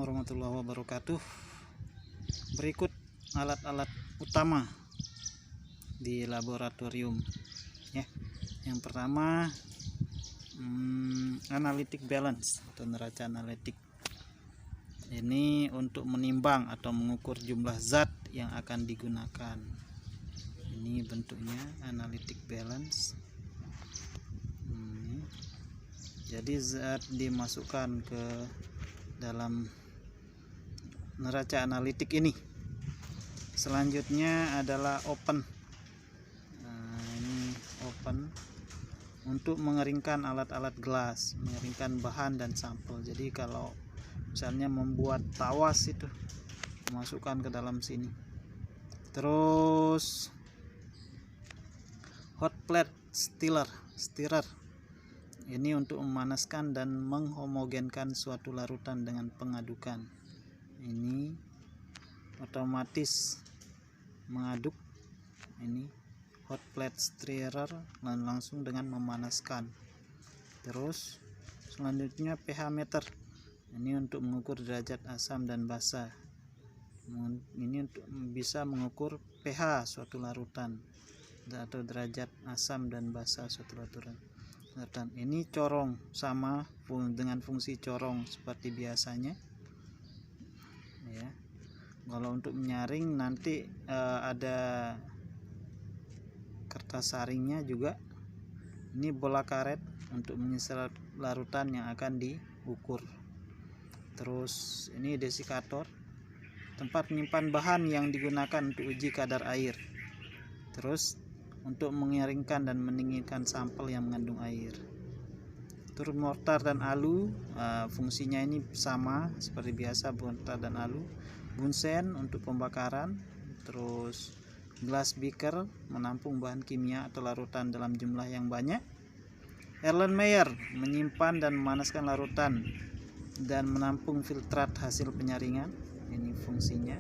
warahmatullahi wabarakatuh. Berikut alat-alat utama di laboratorium ya. Yang pertama analytic balance atau neraca analitik. Ini untuk menimbang atau mengukur jumlah zat yang akan digunakan. Ini bentuknya analytic balance. Jadi zat dimasukkan ke dalam neraca analitik ini. Selanjutnya adalah open. Ini open untuk mengeringkan alat-alat gelas, mengeringkan bahan dan sampel. Jadi kalau misalnya membuat tawas itu masukkan ke dalam sini. Terus hot plate stirrer. Ini untuk memanaskan dan menghomogenkan suatu larutan dengan pengadukan. Ini otomatis mengaduk. Ini hot plate stirrer dan langsung dengan memanaskan. Terus selanjutnya pH meter. Ini untuk mengukur derajat asam dan basa. Ini untuk bisa mengukur pH suatu larutan atau derajat asam dan basa suatu larutan. Ini corong, sama dengan fungsi corong seperti biasanya ya. Kalau untuk menyaring nanti ada kertas saringnya juga. Ini bola karet untuk menyisir larutan yang akan diukur. Terus ini desikator, tempat menyimpan bahan yang digunakan untuk uji kadar air. Terus untuk mengeringkan dan mendinginkan sampel yang mengandung air. Terus mortar dan alu, fungsinya ini sama seperti biasa, mortar dan alu. Bunsen untuk pembakaran. Terus glass beaker menampung bahan kimia atau larutan dalam jumlah yang banyak. Erlenmeyer menyimpan dan memanaskan larutan dan menampung filtrat hasil penyaringan. Ini fungsinya.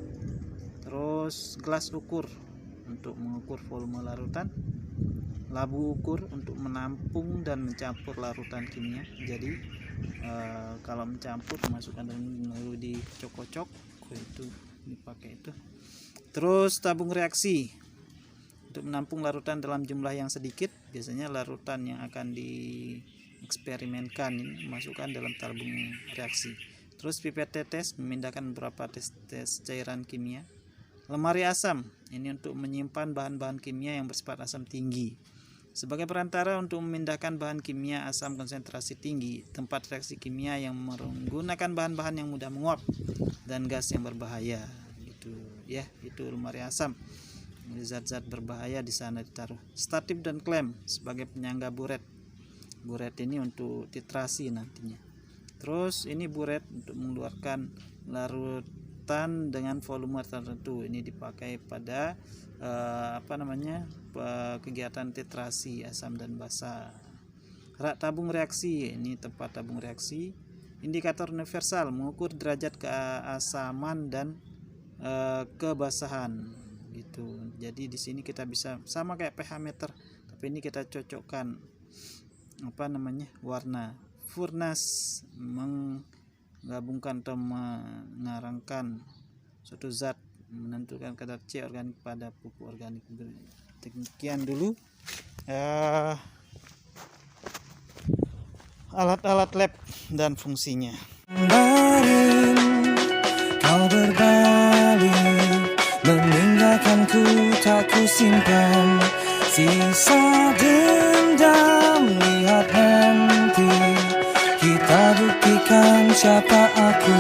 Terus gelas ukur untuk mengukur volume larutan. Labu ukur untuk menampung dan mencampur larutan kimia. Jadi kalau mencampur masukkan lalu dicocok-cocok itu dipakai itu. Terus tabung reaksi untuk menampung larutan dalam jumlah yang sedikit. Biasanya larutan yang akan dieksperimenkan ini masukkan dalam tabung reaksi. Terus pipet tetes memindahkan beberapa tes cairan kimia. Lemari asam ini untuk menyimpan bahan-bahan kimia yang bersifat asam tinggi. Sebagai perantara untuk memindahkan bahan kimia asam konsentrasi tinggi, tempat reaksi kimia yang menggunakan bahan-bahan yang mudah menguap dan gas yang berbahaya. Gitu ya, itu lemari asam. Zat-zat berbahaya di sana ditaruh. Statif dan klem sebagai penyangga buret. Buret ini untuk titrasi nantinya. Terus ini buret untuk mengeluarkan larutan dengan volume tertentu. Ini dipakai pada kegiatan titrasi asam dan basa. Rak tabung reaksi, ini tempat tabung reaksi. Indikator universal mengukur derajat keasaman dan kebasahan gitu. Jadi di sini kita bisa sama kayak pH meter, tapi ini kita cocokkan warna. Furnas menggabungkan atau mengarangkan suatu zat, menentukan kadar C organik pada pupuk organik. Demikian dulu alat-alat lab dan fungsinya. Kemarin kau berbalik, meninggalkanku tak ku simpan. Sisa dendam, lihat nanti kita buktikan siapa aku.